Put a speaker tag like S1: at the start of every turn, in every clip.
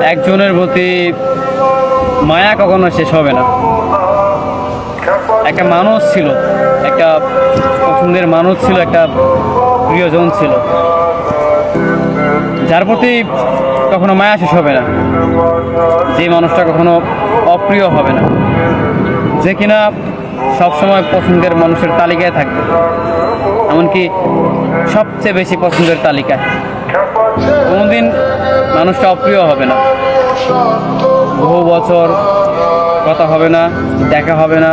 S1: একজনের প্রতি মায়া কখনো শেষ হবে না। একটা মানুষ ছিল, একটা পছন্দের মানুষ ছিল, একটা প্রিয়জন ছিল, যার প্রতি কখনো মায়া শেষ হবে না, যে মানুষটা কখনো অপ্রিয় হবে না, যে কিনা সবসময় পছন্দের মানুষের তালিকায় থাকবে, এমনকি সবচেয়ে বেশি পছন্দের তালিকায়। কোনোদিন মানুষটা অপ্রিয় হবে না, বহু বছর কথা হবে না, দেখা হবে না,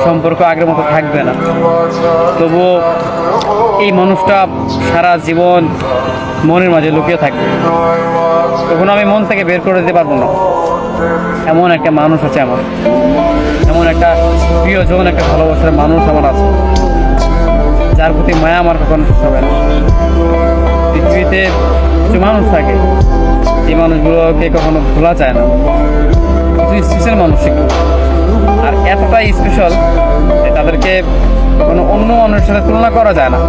S1: সম্পর্ক আগের মতো থাকবে না, তবুও এই মানুষটা সারা জীবন মনের মাঝে লুকিয়ে থাকবে। তখন আমি মন থেকে বের করে দিতে পারবো না। এমন একটা মানুষ আছে আমার, এমন একটা প্রিয়জন, একটা ভালোবাসার মানুষ আমার আছে, যার প্রতি মায়া আমার কখনো শেষ হবে না। পৃথিবীতে কিছু মানুষ থাকে, যে মানুষগুলোকে কখনো ভোলা যায় না, কিছু স্পেশাল মানুষ সেগুলো, আর এতটাই স্পেশাল যে তাদেরকে কোনো অন্য মানুষের সাথে তুলনা করা যায় না।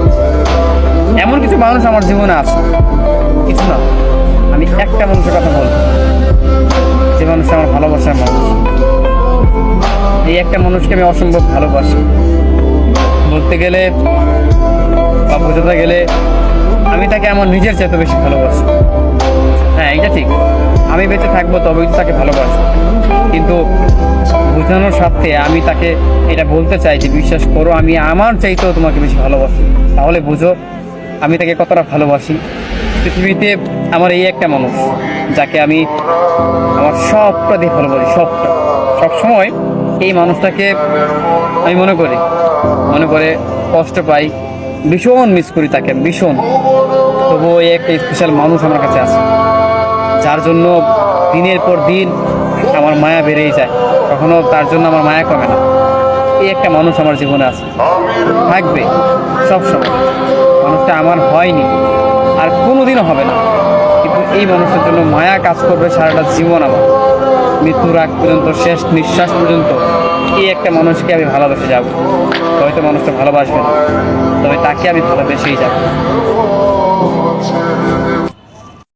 S1: এমন কিছু মানুষ আমার জীবনে আছে, কিছু না, আমি একটা মানুষের কথা বলবো, যে মানুষ আমার ভালোবাসার মানুষ। এই একটা মানুষকে আমি অসম্ভব ভালোবাসি, বলতে গেলে বা বোঝাতে গেলে আমি তাকে আমার নিজের চেয়ে বেশি ভালোবাসি। হ্যাঁ, এটা ঠিক, আমি বেঁচে থাকবো তবেই তো তাকে ভালোবাসি, কিন্তু বোঝানোর সাথে আমি তাকে এটা বলতে চাই যে বিশ্বাস করো, আমি আমার চাইতেও তোমাকে বেশি ভালোবাসি। তাহলে বুঝো আমি তাকে কতটা ভালোবাসি। পৃথিবীতে আমার এই একটা মানুষ, যাকে আমি আমার সবটা দিয়ে ভালোবাসি, সবটা, সবসময় এই মানুষটাকে আমি মনে করে কষ্ট পাই, ভীষণ মিস করি তাকে, ভীষণ। তবুও এই একটা স্পেশাল মানুষ আমার কাছে আছে, যার জন্য দিনের পর দিন আমার মায়া বেড়েই যায়, কখনো তার জন্য আমার মায়া কমে না। এই একটা মানুষ আমার জীবনে আছে, থাকবে সবসময়। মানুষটা আমার হয়নি, আর কোনোদিনও হবে না, কিন্তু এই মানুষটার জন্য মায়া কাজ করবে সারাটা জীবন আমার, মৃত্যুর আগ পর্যন্ত, শেষ নিঃশ্বাস পর্যন্ত। এই একটা মানুষকে আমি ভালোবেসে যাব। হয়তো মানুষটা ভালোবাসবে না, তবে তাকে আমি ভালোবেসেই যাব।